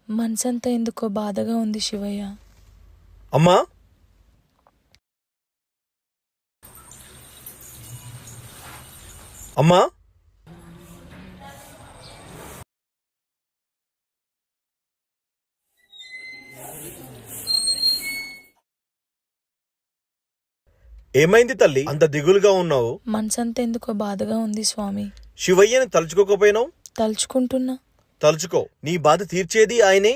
మనసంతా ఎందుకో బాధగా ఉంది శివయ్య. అమ్మా, అమ్మా, ఏమైంది తల్లి, అంత దిగులుగా ఉన్నావు? మనసంతా ఎందుకో బాధగా ఉంది స్వామి. శివయ్యని తలుచుకోకపోయినావు? తలుచుకుంటున్నా. తలుచుకో. నీ బాధ తీర్చేది ఆయనే,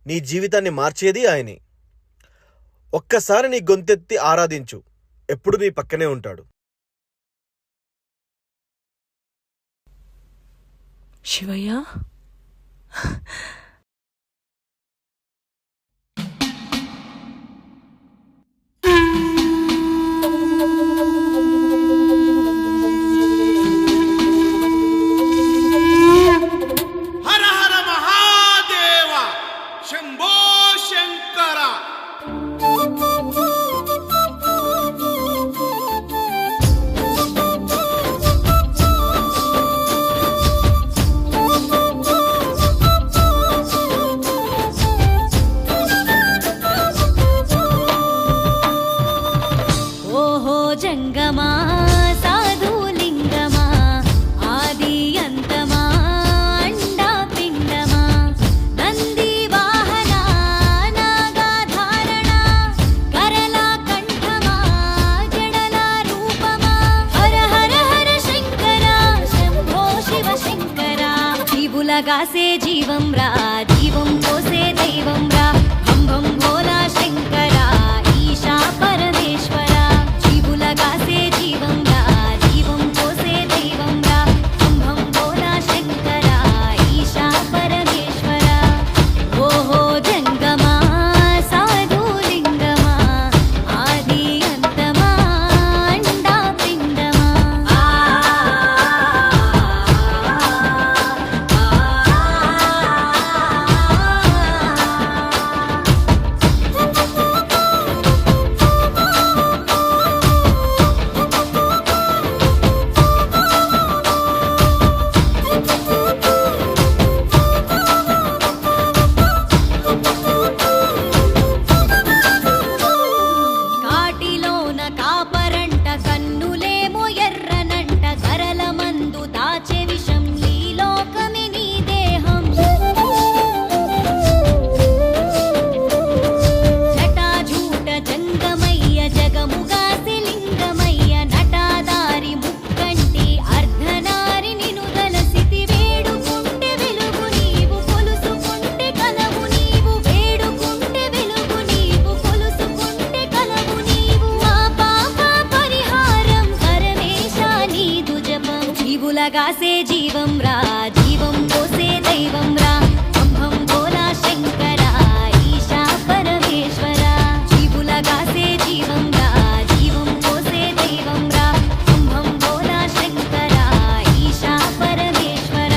నీ జీవితాన్ని మార్చేది ఆయనే. ఒక్కసారి నీ గొంతెత్తి ఆరాధించు, ఎప్పుడు నీ పక్కనే ఉంటాడు. శివయ్య, హర హర మహాదేవ శంభో శంకర. ఓహో జంగమా సాధులింగమా ఆది అంతమా అండా పిండమా నంది వాహన నాగాధారణ కరళ కంఠమా జడల రూపమా హర హర హర శంకర శంభో శివ శంకర. జీవులగాసే జీవం రా, జీవం పోసే దైవం రా, భం భం భోలా శంకర ఈశా పరమేశ్వర. జీవులగాసే జీవం రా, జీవం పోసే దైవం రా, భం భం భోలా శంకర ఈశా పరమేశ్వర. ఓహో జంగమా సాధులింగమా ఆది అంతమా అండా పిండమా. కాటిలోన కాపరంట కన్నులేమో ఎర్రనంట కరల మందు దాచే విషం ఈ లోకమే నీ దేహం. జటాజూట జంగమయ్య జగముగాసి లింగమయ్య నటాదారి ముక్కంటి అర్ధనారి నిను దలసితి. వేడుకుంటే వెలుగు నీవు కొలుసుకుంటే కలవు నీవు, వేడుకుంటే వెలుగు నీవు కొలుసుకుంటే కలవు నీవు. మా పాప పరిహారం పరమేశ నీదు జపం. జీవులగాసే జీవం రా, జీవం పోసే దైవం రా, భం భం భోలా శంకర ఈశా పరమేశ్వర. జీవులగాసే జీవం రా, జీవం పోసే దైవం రా, భం భం భోలా శంకర ఈశా పరమేశ్వర.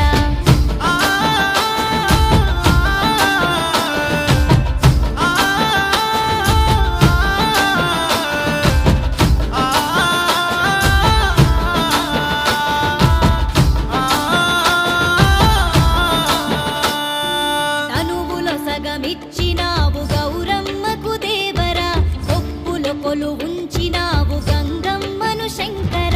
తనువులో సగమిచ్చినావు గౌరమ్మకు దేవరా, కొప్పులో కొలు ఉంచినావు గంగమ్మను శంకర.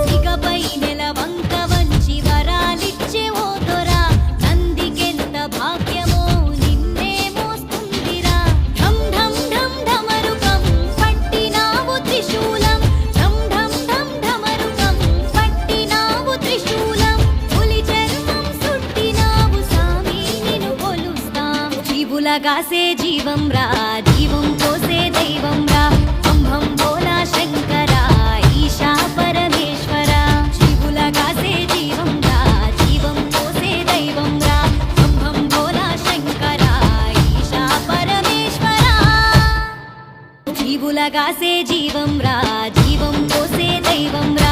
సిగపై నెల వంక వంచి వరాలిచ్చే ఓ దొరా, నందికెంత భాగ్యమో నిన్నే మోస్తుందిరా. ఢం ఢం ఢం ఢమరుకం పట్టినావు త్రిశూలం, ఢం ఢం ఢం ఢమరుకం పట్టినావు త్రిశూలం. పులి చర్మం సుట్టినావు సామి నిన్ను కొలుస్తాం. జీవులగాసే జీవం రా, జీవం పోసే దైవం రా, భం భం భోలా శంకర ఈశా పరమేశ్వర. జీవులగాసే జీవం రా, జీవం పోసే దైవం రా, భం భం భోలా శంకర ఈశా పరమేశ్వర. జీవులగాసే జీవం రా, జీవం పోసే దైవం రా,